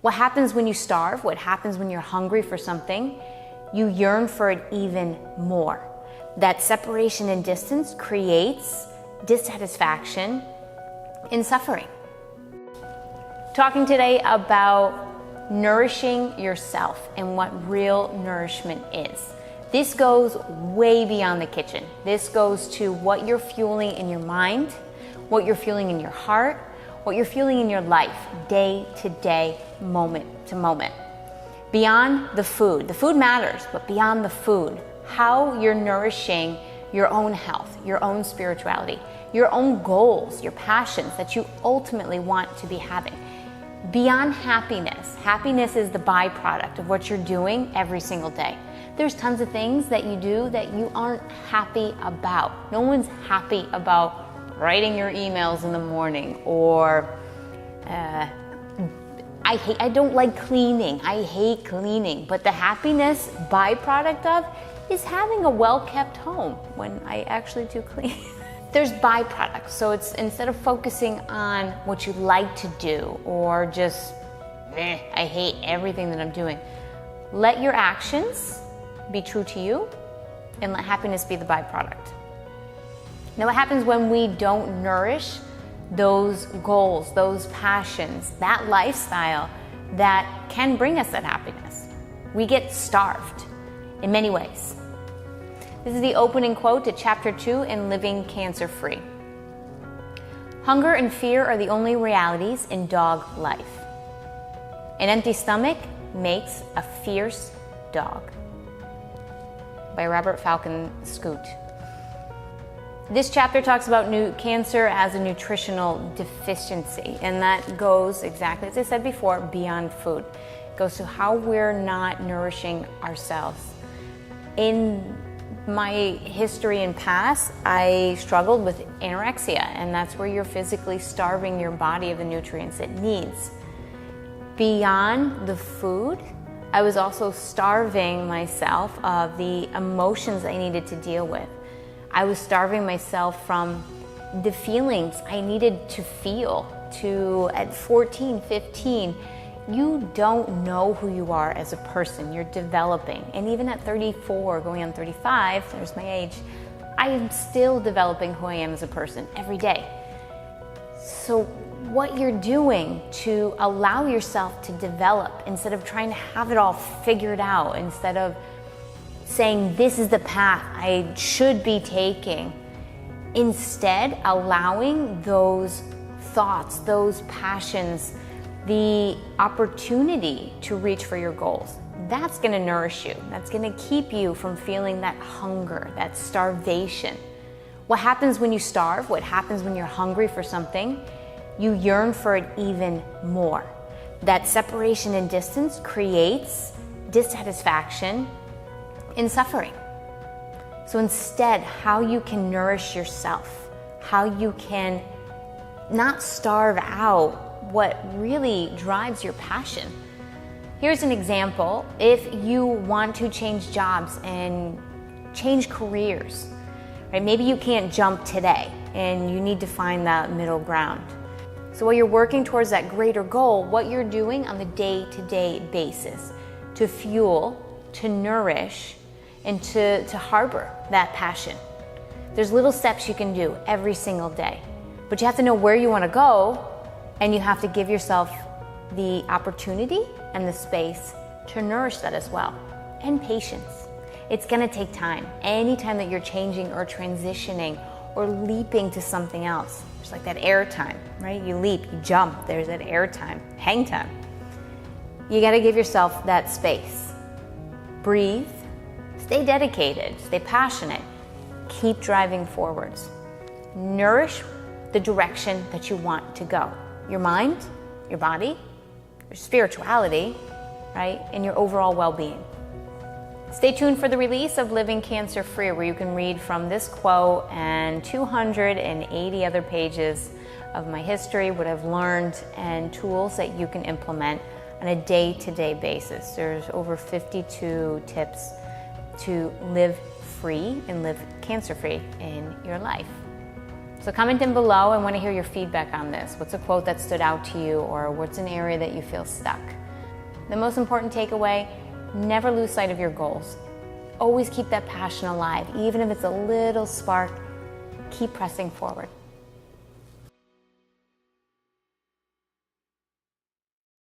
What happens when you starve? What happens when you're hungry for something? You yearn for it even more. That separation and distance creates dissatisfaction and suffering. Talking today about nourishing yourself and what real nourishment is. This goes way beyond the kitchen. This goes to what you're fueling in your mind, what you're feeling in your heart, what you're feeling in your life, day to day, moment to moment. Beyond the food matters, but beyond the food, how you're nourishing your own health, your own spirituality, your own goals, your passions that you ultimately want to be having. Beyond happiness, happiness is the byproduct of what you're doing every single day. There's tons of things that you do that you aren't happy about. No one's happy about writing your emails in the morning, or I don't like cleaning. I hate cleaning. But the happiness byproduct of is having a well-kept home when I actually do clean. There's byproducts. So it's instead of focusing on what you like to do or just, I hate everything that I'm doing. Let your actions be true to you and let happiness be the byproduct. Now, what happens when we don't nourish those goals, those passions, that lifestyle that can bring us that happiness? We get starved in many ways. This is the opening quote to Chapter 2 in Living Cancer-Free. Hunger and fear are the only realities in dog life. An empty stomach makes a fierce dog. By Falcon Scoot. This chapter talks about cancer as a nutritional deficiency, and that goes exactly as I said before, beyond food. It goes to how we're not nourishing ourselves. In my history and past, I struggled with anorexia, and that's where you're physically starving your body of the nutrients it needs. Beyond the food, I was also starving myself of the emotions I needed to deal with. I was starving myself from the feelings I needed to feel. At 14, 15, you don't know who you are as a person. You're developing. And even at 34, going on 35, there's my age, I am still developing who I am as a person every day. So what you're doing to allow yourself to develop, instead of trying to have it all figured out, instead of saying this is the path I should be taking, instead allowing those thoughts, those passions, the opportunity to reach for your goals. That's going to nourish you. That's going to keep you from feeling that hunger, that starvation. What happens when you starve? What happens when you're hungry for something? You yearn for it even more. That separation and distance creates dissatisfaction and suffering. So instead, how you can nourish yourself, how you can not starve out what really drives your passion. Here's an example. If you want to change jobs and change careers, right? Maybe you can't jump today and you need to find that middle ground. So while you're working towards that greater goal, what you're doing on the day-to-day basis to fuel, to nourish, and to harbor that passion. There's little steps you can do every single day, but you have to know where you want to go, and you have to give yourself the opportunity and the space to nourish that as well. And patience. It's going to take time. Anytime that you're changing or transitioning or leaping to something else, there's like that air time, right? You leap, you jump, there's that air time, hang time. You got to give yourself that space. Breathe. Stay dedicated, stay passionate, keep driving forwards. Nourish the direction that you want to go. Your mind, your body, your spirituality, right? And your overall well-being. Stay tuned for the release of Living Cancer-Free, where you can read from this quote and 280 other pages of my history, what I've learned, and tools that you can implement on a day-to-day basis. There's over 52 tips to live free and live cancer-free in your life. So comment in below. I want to hear your feedback on this. What's a quote that stood out to you, or what's an area that you feel stuck? The most important takeaway, never lose sight of your goals. Always keep that passion alive, even if it's a little spark, keep pressing forward.